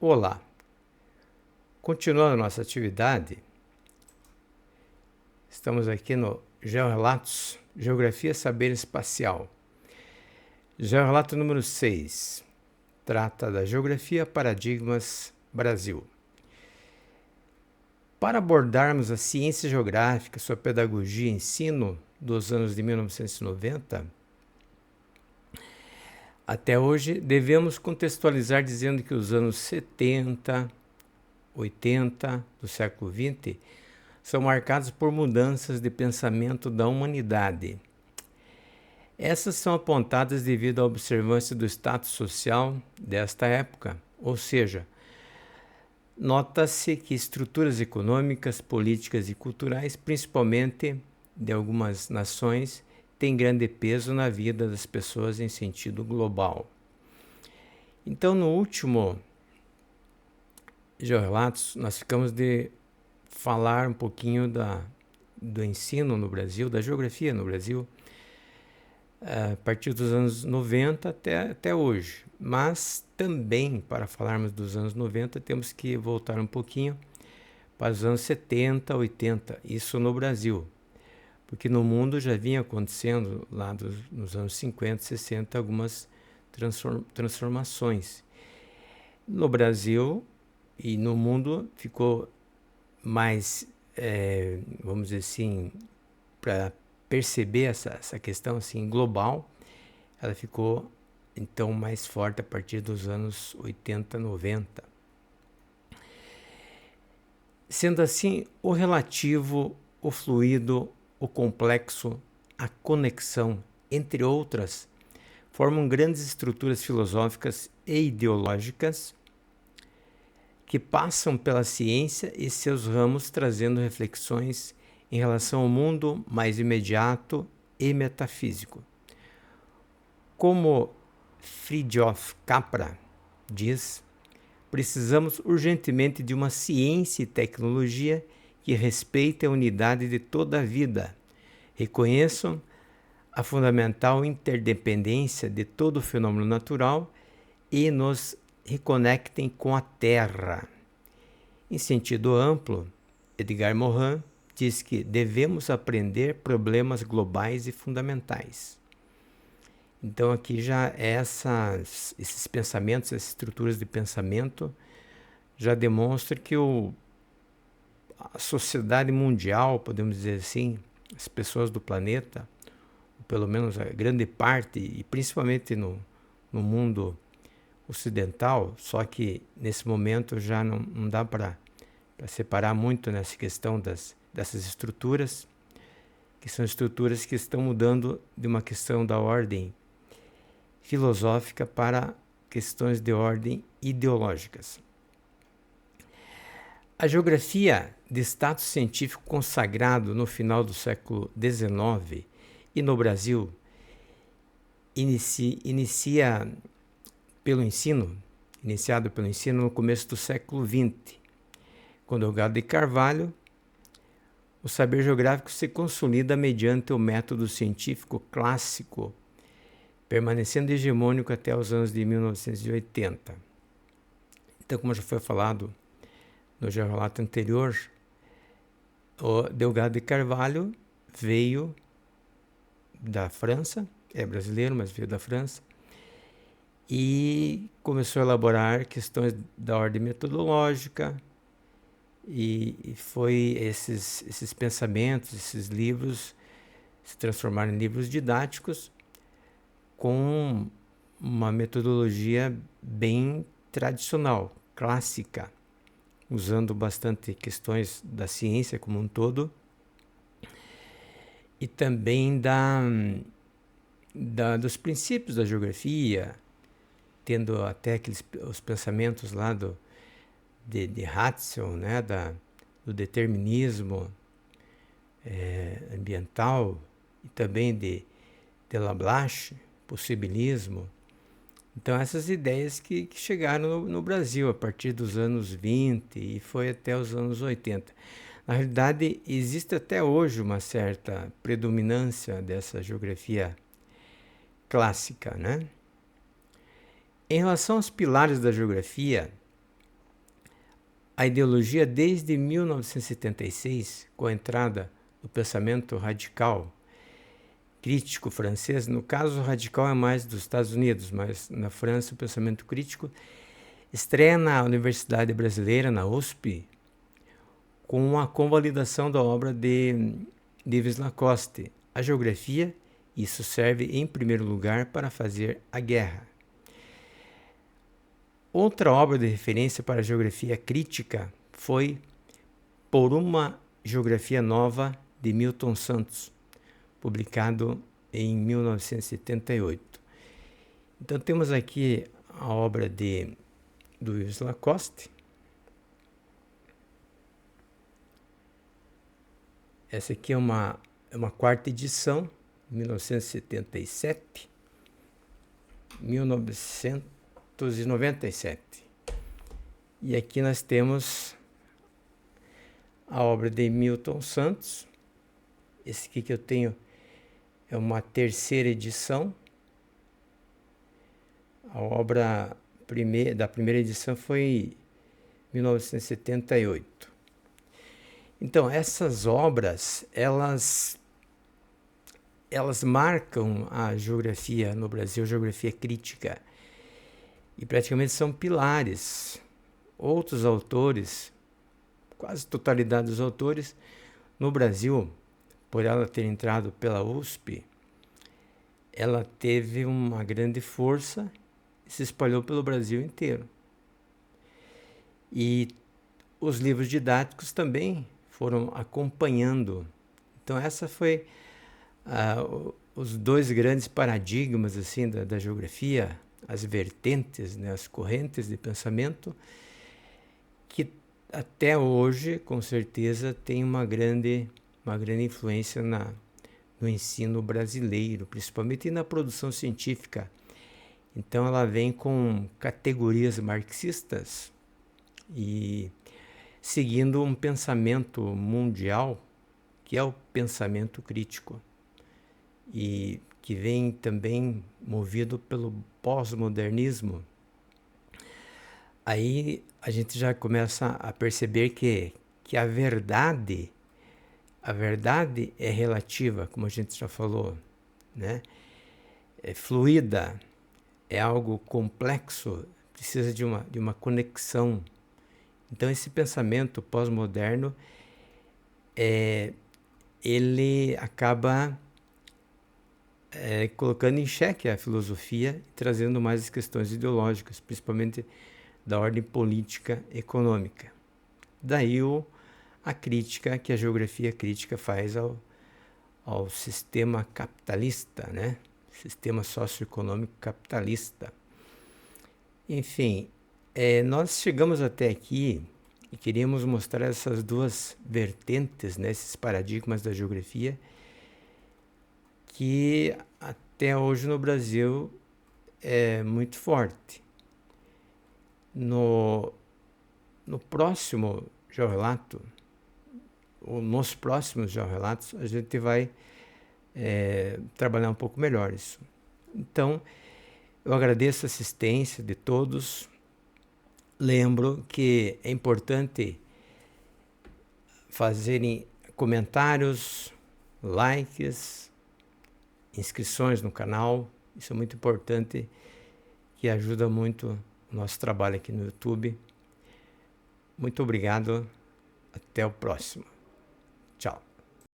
Olá! Continuando a nossa atividade, estamos aqui no Georrelatos, Geografia Saber Espacial. Georrelato número 6, trata da Geografia Paradigmas Brasil. Para abordarmos a ciência geográfica, sua pedagogia e ensino dos anos de 1990, até hoje, devemos contextualizar dizendo que os anos 70, 80 do século XX são marcados por mudanças de pensamento da humanidade. Essas são apontadas devido à observância do status social desta época, ou seja, nota-se que estruturas econômicas, políticas e culturais, principalmente de algumas nações, têm grande peso na vida das pessoas em sentido global. Então, no último Georrelatos, nós ficamos de falar um pouquinho do ensino no Brasil, da geografia no Brasil, a partir dos anos 90 até hoje. Mas também, para falarmos dos anos 90, temos que voltar um pouquinho para os anos 70, 80, isso no Brasil. Porque no mundo já vinha acontecendo, lá nos anos 50, 60, algumas transformações. No Brasil e no mundo ficou mais, vamos dizer assim, para perceber essa questão assim, global, ela ficou então mais forte a partir dos anos 80, 90. Sendo assim, o relativo, o fluido, o complexo, a conexão, entre outras, formam grandes estruturas filosóficas e ideológicas que passam pela ciência e seus ramos, trazendo reflexões em relação ao mundo mais imediato e metafísico. Como Fridtjof Capra diz, precisamos urgentemente de uma ciência e tecnologia que respeitem a unidade de toda a vida, reconheçam a fundamental interdependência de todo o fenômeno natural e nos reconectem com a Terra. Em sentido amplo, Edgar Morin diz que devemos aprender problemas globais e fundamentais. Então aqui já esses pensamentos, essas estruturas de pensamento já demonstram que a sociedade mundial, podemos dizer assim, as pessoas do planeta, ou pelo menos a grande parte, e principalmente no mundo ocidental, só que nesse momento já não dá para separar muito nessa questão dessas estruturas, que são estruturas que estão mudando de uma questão da ordem filosófica para questões de ordem ideológicas. A geografia de status científico consagrado no final do século XIX e no Brasil iniciado pelo ensino no começo do século XX. Com Delgado de Carvalho, o saber geográfico se consolida mediante o método científico clássico, permanecendo hegemônico até os anos de 1980. Então, como já foi falado no Georrelato anterior, o Delgado de Carvalho veio da França, é brasileiro, mas veio da França, e começou a elaborar questões da ordem metodológica, e foi esses pensamentos, esses livros se transformaram em livros didáticos com uma metodologia bem tradicional, clássica, usando bastante questões da ciência como um todo e também dos princípios da geografia, tendo até os pensamentos lá de Ratzel, né, do determinismo ambiental, e também de Lablache, possibilismo. Então, essas ideias que chegaram no Brasil a partir dos anos 20 e foi até os anos 80. Na realidade, existe até hoje uma certa predominância dessa geografia clássica, né? Em relação aos pilares da geografia, a ideologia desde 1976, com a entrada do pensamento radical crítico francês. No caso, o radical é mais dos Estados Unidos, mas na França o pensamento crítico estreia na Universidade Brasileira, na USP, com a convalidação da obra de Yves Lacoste, A Geografia. Isso serve em primeiro lugar para fazer a guerra. Outra obra de referência para a geografia crítica foi Por uma Geografia Nova, de Milton Santos, publicado em 1978. Então temos aqui a obra do Yves Lacoste. Essa aqui é uma quarta edição, 1997. E aqui nós temos a obra de Milton Santos. Esse aqui que eu tenho é uma terceira edição. A obra da primeira edição foi 1978. Então, essas obras, elas marcam a geografia no Brasil, a geografia crítica, e praticamente são pilares. Outros autores, quase totalidade dos autores, no Brasil, por ela ter entrado pela USP, ela teve uma grande força e se espalhou pelo Brasil inteiro. E os livros didáticos também foram acompanhando. Então essa foi os dois grandes paradigmas assim da geografia, as vertentes, né, as correntes de pensamento, que até hoje, com certeza, tem uma grande influência no ensino brasileiro, principalmente na produção científica. Então ela vem com categorias marxistas e seguindo um pensamento mundial, que é o pensamento crítico, e que vem também movido pelo pós-modernismo. Aí a gente já começa a perceber que a verdade é relativa, como a gente já falou, né? É fluida, é algo complexo, precisa de uma conexão. Então esse pensamento pós-moderno ele acaba colocando em xeque a filosofia, trazendo mais as questões ideológicas, principalmente da ordem política econômica. Daí a crítica que a geografia crítica faz ao sistema capitalista, né? Sistema socioeconômico capitalista. Enfim, nós chegamos até aqui e queríamos mostrar essas duas vertentes, né, esses paradigmas da geografia, que até hoje no Brasil é muito forte. No próximo georrelato, ou nos próximos georrelatos, a gente vai trabalhar um pouco melhor isso. Então, eu agradeço a assistência de todos. Lembro que é importante fazerem comentários, likes, inscrições no canal. Isso é muito importante, que ajuda muito o nosso trabalho aqui no YouTube. Muito obrigado. Até o próximo.